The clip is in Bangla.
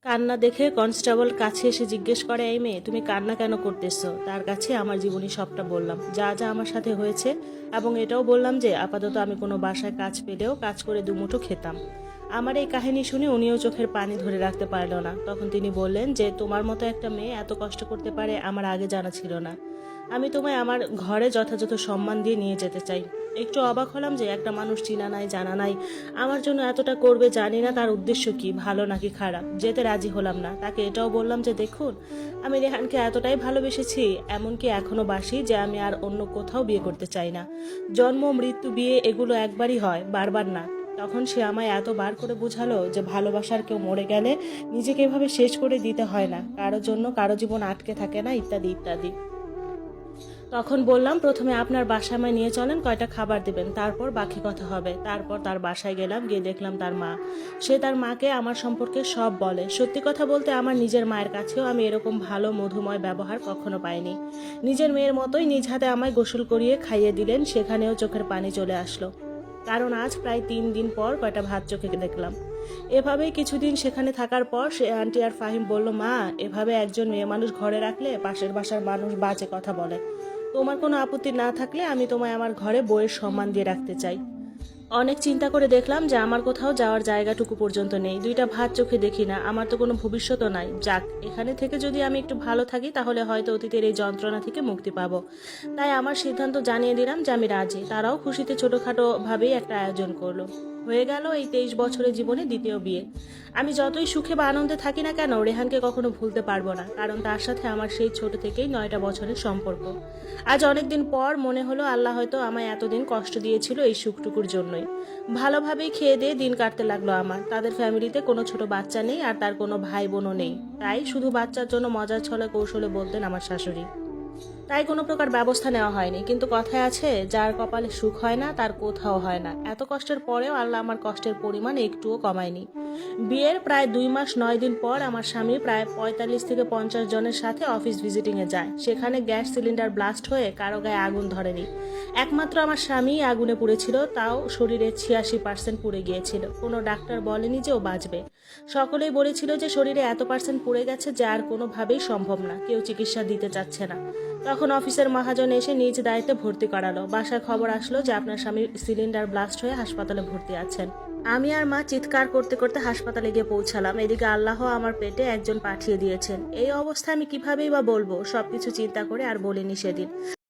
কান্না দেখে কনস্টেবল কাছে এসে জিজ্ঞেস করে, এই মেয়ে তুমি কান্না কেন করতেছো? তার কাছে আমার জীবনী সবটা বললাম, যা যা আমার সাথে হয়েছে, এবং এটাও বললাম যে আপাতত আমি কোনো বাসায় কাজ পেলেও কাজ করে দুমুঠো খেতাম। আমার এই কাহিনী শুনে উনিও চোখের পানি ধরে রাখতে পারল না। তখন তিনি বললেন যে তোমার মতো একটা মেয়ে এত কষ্ট করতে পারে আমার আগে জানা ছিল না। আমি তোমায় আমার ঘরে যথাযথ সম্মান দিয়ে নিয়ে যেতে চাই। একটু অবাক হলাম যে একটা মানুষ চিনা নাই জানা নাই আমার জন্য এতটা করবে, জানি না তার উদ্দেশ্য কি, ভালো নাকি খারাপ। যেতে রাজি হলাম না। তাকে এটাও বললাম যে দেখুন, আমি রেহানকে এতটাই ভালোবেসেছি, এমনকি এখনো বাসি, যে আমি আর অন্য কোথাও বিয়ে করতে চাই না। জন্ম মৃত্যু বিয়ে এগুলো একবারই হয়, বারবার না। তখন সে আমায় এতবার করে বুঝালো যে ভালোবাসার কেউ মরে গেলে নিজেকে এভাবে শেষ করে দিতে হয় না, কারোর জন্য কারো জীবন আটকে থাকে না, ইত্যাদি ইত্যাদি। তখন বললাম, প্রথমে আপনার বাসায় আমায় নিয়ে চলেন, কয়টা খাবার দেবেন, তারপর বাকি কথা হবে। তারপর তার বাসায় গেলাম, গিয়ে দেখলাম তার মা। সে তার মাকে আমার সম্পর্কে সব বলে। সত্যি কথা বলতে আমার নিজের মায়ের কাছেও আমি এরকম ভালো মধুময় ব্যবহার কখনো পাইনি। নিজের মেয়ের মতোই নিজ হাতে আমায় গোসল করিয়ে খাইয়ে দিলেন, সেখানেও চোখের পানি চলে আসলো। কারণ আজ প্রায় 3 দিন পর কয়টা ভাত চোখে দেখলাম। এভাবেই কিছুদিন সেখানে থাকার পর সে আন্টি আর ফাহিম বলল, মা, এভাবে একজন মেয়ে মানুষ ঘরে রাখলে পাশের বাসার মানুষ বাজে কথা বলে। তোমার কোনো আপত্তি না থাকলে আমি তোমায় আমার ঘরে বউয়ের সম্মান দিয়ে রাখতে চাই। অনেক চিন্তা করে দেখলাম যে আমার কোথাও যাওয়ার জায়গাটুকু পর্যন্ত নেই, 2টা ভাত চোখে দেখি না, আমার তো কোনো ভবিষ্যৎও নাই। যাক, এখানে থেকে যদি আমি একটু ভালো থাকি তাহলে হয়তো অতীতের এই যন্ত্রণা থেকে মুক্তি পাবো। তাই আমার সিদ্ধান্ত জানিয়ে দিলাম যে আমি রাজি। তারাও খুশিতে ছোটোখাটো ভাবেই একটা আয়োজন করলো। হয়ে গেল এই 23 বছরের জীবনে দ্বিতীয় বিয়ে। আমি যতই সুখে বা আনন্দে থাকি না কেন, রেহানকে কখনো ভুলতে পারবো না, কারণ তার সাথে আমার সেই ছোট থেকেই 9টা বছরের সম্পর্ক। আজ অনেকদিন পর মনে হলো আল্লাহ হয়তো আমায় এতদিন কষ্ট দিয়েছিল এই সুখটুকুর জন্যই। ভালোভাবেই খেয়ে দিয়ে দিন কাটতে লাগলো আমার। তাদের ফ্যামিলিতে কোনো ছোট বাচ্চা নেই, আর তার কোনো ভাই বোনও নেই। তাই শুধু বাচ্চার জন্য মজার ছলে কৌশলে বলতেন আমার শাশুড়ি। তাই কোনো প্রকার ব্যবস্থা নেওয়া হয়নি। কিন্তু কথায় আছে, যার কপালে সুখ হয় না তার কোথাও হয় না। এত কষ্টের পরেও আল্লাহ আমার কষ্টের পরিমাণ একটুও কমায়নি। বিয়ের প্রায় 2 মাস 9 দিন পর আমার স্বামী প্রায় 45 থেকে 50 জনের সাথে অফিস ভিজিটিংয়ে যায়। সেখানে গ্যাস সিলিন্ডার ব্লাস্ট হয়ে কারো গায়ে আগুন ধরেনি। একমাত্র আমার স্বামী আগুনে পুড়েছিল, তাও শরীরে 86% পুড়ে গিয়েছিল। কোনো ডাক্তার বলেনি যে ও বাঁচবে। সকলেই বলেছিল যে শরীরে এত পার্সেন্ট পুড়ে গেছে যে আর কোনোভাবেই সম্ভব না, কেউ চিকিৎসা দিতে চাচ্ছে না। তখন অফিসের মহাজন এসে নিজ দায়িত্বে ভর্তি করালো। বাসায় খবর আসলো যে আপনার স্বামী সিলিন্ডার ব্লাস্ট হয়ে হাসপাতালে ভর্তি আছেন। আমি আর মা চিৎকার করতে করতে হাসপাতালে গিয়ে পৌঁছালাম। এদিকে আল্লাহ আমার পেটে একজন পাঠিয়ে দিয়েছেন। এই অবস্থায় আমি কিভাবেই বা বলবো, সবকিছু চিন্তা করে আর বলিনি সেদিন।